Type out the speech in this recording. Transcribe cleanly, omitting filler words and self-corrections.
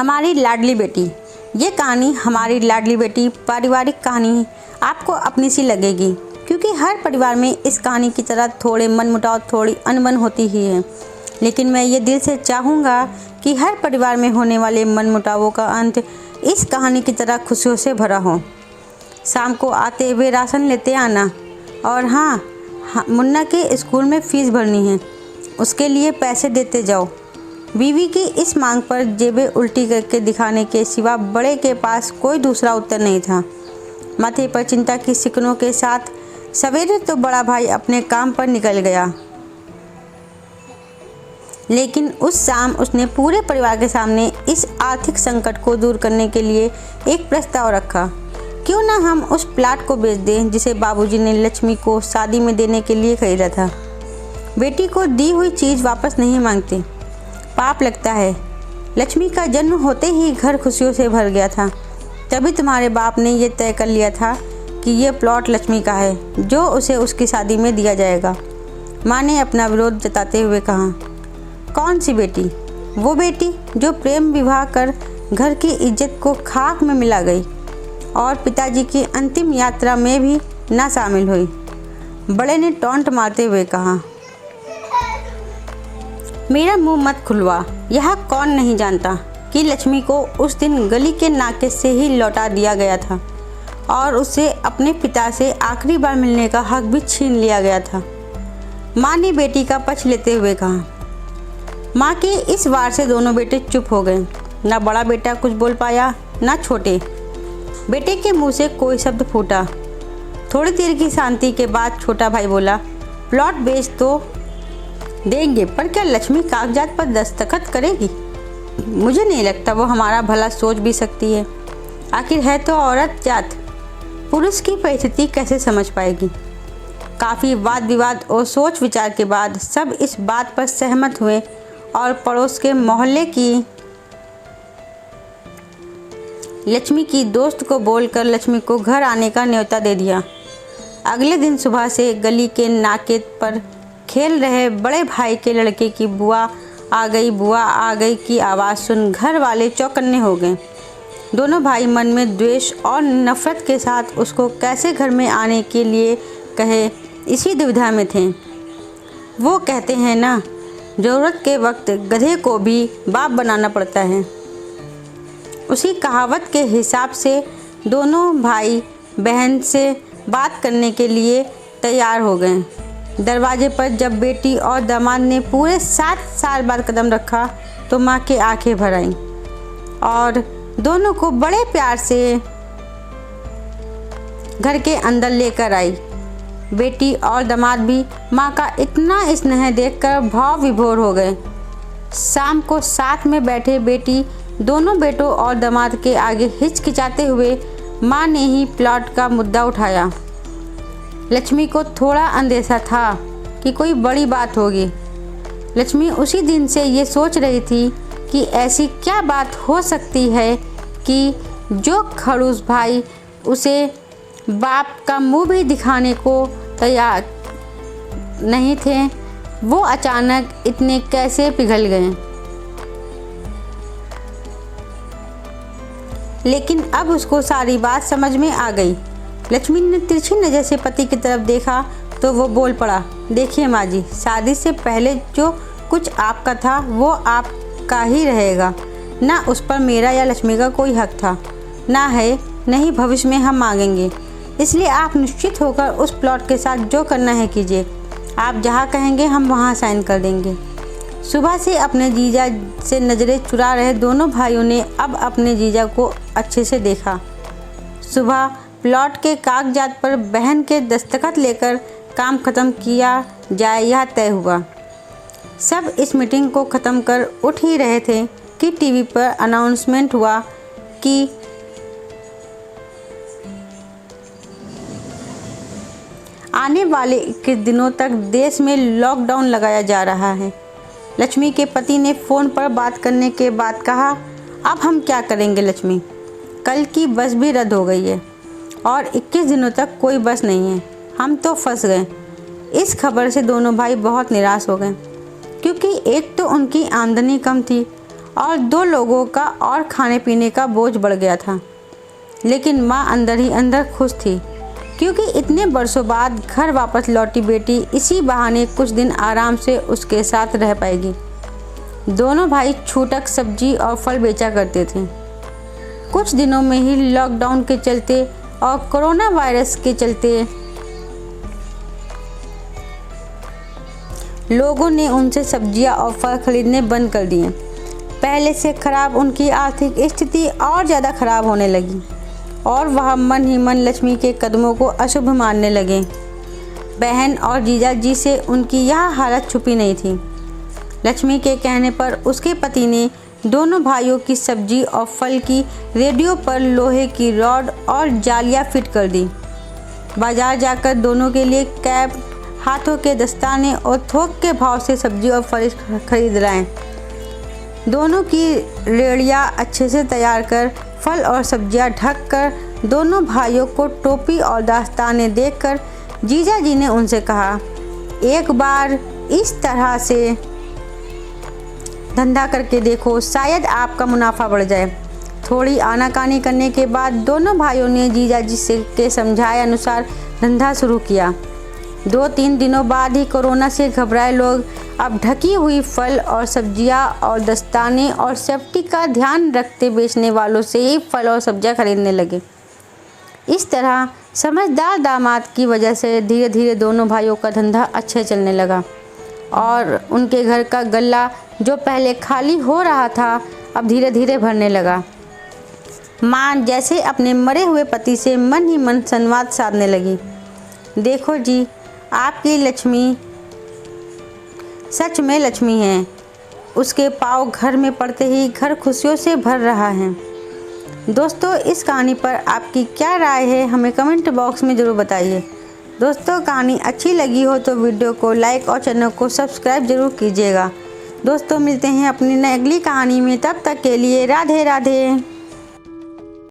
हमारी लाडली बेटी। ये कहानी हमारी लाडली बेटी पारिवारिक कहानी आपको अपनी सी लगेगी, क्योंकि हर परिवार में इस कहानी की तरह थोड़े मनमुटाव, थोड़ी अनबन होती ही है। लेकिन मैं ये दिल से चाहूँगा कि हर परिवार में होने वाले मनमुटावों का अंत इस कहानी की तरह खुशियों से भरा हो। शाम को आते हुए राशन लेते आना, और हाँ, मुन्ना के स्कूल में फ़ीस भरनी है, उसके लिए पैसे देते जाओ। बीवी की इस मांग पर जेबें उल्टी करके दिखाने के सिवा बड़े के पास कोई दूसरा उत्तर नहीं था। माथे पर चिंता की सिकनों के साथ सवेरे तो बड़ा भाई अपने काम पर निकल गया, लेकिन उस शाम उसने पूरे परिवार के सामने इस आर्थिक संकट को दूर करने के लिए एक प्रस्ताव रखा। क्यों ना हम उस प्लाट को बेच दें जिसे बाबूजी ने लक्ष्मी को शादी में देने के लिए खरीदा था। बेटी को दी हुई चीज़ वापस नहीं मांगते, पाप लगता है। लक्ष्मी का जन्म होते ही घर खुशियों से भर गया था। तभी तुम्हारे बाप ने ये तय कर लिया था कि ये प्लॉट लक्ष्मी का है, जो उसे उसकी शादी में दिया जाएगा। माँ ने अपना विरोध जताते हुए कहा, कौन सी बेटी? वो बेटी जो प्रेम विवाह कर घर की इज्जत को खाक में मिला गई और पिताजी की अंतिम यात्रा में भी ना शामिल हुई। बड़े ने टॉन्ट मारते हुए कहा, मेरा मुंह मत खुलवा। यह कौन नहीं जानता कि लक्ष्मी को उस दिन गली के नाके से ही लौटा दिया गया था और उससे अपने पिता से आखिरी बार मिलने का हक भी छीन लिया गया था। माँ ने बेटी का पक्ष लेते हुए कहा। माँ के इस वार से दोनों बेटे चुप हो गए। ना बड़ा बेटा कुछ बोल पाया, ना छोटे बेटे के मुंह से कोई शब्द फूटा। थोड़ी देर की शांति के बाद छोटा भाई बोला, प्लॉट बेच तो देंगे, पर क्या लक्ष्मी कागजात पर दस्तखत करेगी? मुझे नहीं लगता वो हमारा भला सोच भी सकती है। आखिर है तो औरत जात, पुरुष की परिस्थिति कैसे समझ पाएगी? काफ़ी वाद विवाद और सोच विचार के बाद सब इस बात पर सहमत हुए और पड़ोस के मोहल्ले की लक्ष्मी की दोस्त को बोलकर लक्ष्मी को घर आने का न्योता दे दिया। अगले दिन सुबह से गली के नाके पर खेल रहे बड़े भाई के लड़के की बुआ आ गई की आवाज़ सुन घर वाले चौकन्ने हो गए। दोनों भाई मन में द्वेष और नफरत के साथ उसको कैसे घर में आने के लिए कहे, इसी दुविधा में थे। वो कहते हैं ना, ज़रूरत के वक्त गधे को भी बाप बनाना पड़ता है। उसी कहावत के हिसाब से दोनों भाई बहन से बात करने के लिए तैयार हो गए। दरवाजे पर जब बेटी और दामाद ने पूरे 7 साल बाद कदम रखा तो माँ की आंखें भर आईं और दोनों को बड़े प्यार से घर के अंदर लेकर आई। बेटी और दामाद भी माँ का इतना स्नेह देखकर भाव विभोर हो गए। शाम को साथ में बैठे बेटी दोनों बेटों और दामाद के आगे हिचकिचाते हुए माँ ने ही प्लॉट का मुद्दा उठाया। लक्ष्मी को थोड़ा अंदेशा था कि कोई बड़ी बात होगी। लक्ष्मी उसी दिन से ये सोच रही थी कि ऐसी क्या बात हो सकती है कि जो खड़ूस भाई उसे बाप का मुंह भी दिखाने को तैयार नहीं थे, वो अचानक इतने कैसे पिघल गए। लेकिन अब उसको सारी बात समझ में आ गई। लक्ष्मी ने तिरछी नज़र से पति की तरफ देखा तो वो बोल पड़ा, देखिए माँ जी, शादी से पहले जो कुछ आपका था वो आपका ही रहेगा। ना उस पर मेरा या लक्ष्मी का कोई हक था, ना है, नहीं भविष्य में हम मांगेंगे। इसलिए आप निश्चित होकर उस प्लॉट के साथ जो करना है कीजिए। आप जहाँ कहेंगे हम वहाँ साइन कर देंगे। सुबह से अपने जीजा से नज़रें चुरा रहे दोनों भाइयों ने अब अपने जीजा को अच्छे से देखा। सुबह प्लॉट के कागजात पर बहन के दस्तखत लेकर काम ख़त्म किया जाए, यह तय हुआ। सब इस मीटिंग को ख़त्म कर उठ ही रहे थे कि टीवी पर अनाउंसमेंट हुआ कि आने वाले 21 दिनों तक देश में लॉकडाउन लगाया जा रहा है। लक्ष्मी के पति ने फ़ोन पर बात करने के बाद कहा, अब हम क्या करेंगे लक्ष्मी? कल की बस भी रद्द हो गई है और 21 दिनों तक कोई बस नहीं है। हम तो फंस गए। इस खबर से दोनों भाई बहुत निराश हो गए, क्योंकि एक तो उनकी आमदनी कम थी और 2 लोगों का और खाने पीने का बोझ बढ़ गया था। लेकिन माँ अंदर ही अंदर खुश थी, क्योंकि इतने बरसों बाद घर वापस लौटी बेटी इसी बहाने कुछ दिन आराम से उसके साथ रह पाएगी। दोनों भाई छूटक सब्जी और फल बेचा करते थे। कुछ दिनों में ही लॉकडाउन के चलते और कोरोना वायरस के चलते लोगों ने उनसे सब्जियां और फल खरीदने बंद कर दिए। पहले से खराब उनकी आर्थिक स्थिति और ज़्यादा खराब होने लगी और वह मन ही मन लक्ष्मी के कदमों को अशुभ मानने लगे। बहन और जीजा जी से उनकी यह हालत छुपी नहीं थी। लक्ष्मी के कहने पर उसके पति ने दोनों भाइयों की सब्जी और फल की रेडियो पर लोहे की रॉड और जालियां फिट कर दी। बाजार जाकर दोनों के लिए कैप, हाथों के दस्ताने और थोक के भाव से सब्जी और फल खरीद लाए। दोनों की रेड़ियाँ अच्छे से तैयार कर फल और सब्जियां ढक कर दोनों भाइयों को टोपी और दस्ताने देकर जीजा जी ने उनसे कहा, एक बार इस तरह से धंधा करके देखो, शायद आपका मुनाफा बढ़ जाए। थोड़ी आनाकानी करने के बाद दोनों भाइयों ने जीजा जी से के समझाए अनुसार धंधा शुरू किया। 2-3 दिनों बाद ही कोरोना से घबराए लोग अब ढकी हुई फल और सब्जियां और दस्ताने और सेफ्टी का ध्यान रखते बेचने वालों से ही फल और सब्जियां खरीदने लगे। इस तरह समझदार दामाद की वजह से धीरे धीरे दोनों भाइयों का धंधा अच्छे चलने लगा और उनके घर का गल्ला जो पहले खाली हो रहा था अब धीरे धीरे भरने लगा। माँ जैसे अपने मरे हुए पति से मन ही मन संवाद साधने लगी। देखो जी, आपकी लक्ष्मी सच में लक्ष्मी है। उसके पाँव घर में पड़ते ही घर खुशियों से भर रहा है। दोस्तों, इस कहानी पर आपकी क्या राय है हमें कमेंट बॉक्स में ज़रूर बताइए। दोस्तों, कहानी अच्छी लगी हो तो वीडियो को लाइक और चैनल को सब्सक्राइब जरूर कीजिएगा। दोस्तों, मिलते हैं अपनी अगली कहानी में, तब तक के लिए राधे राधे।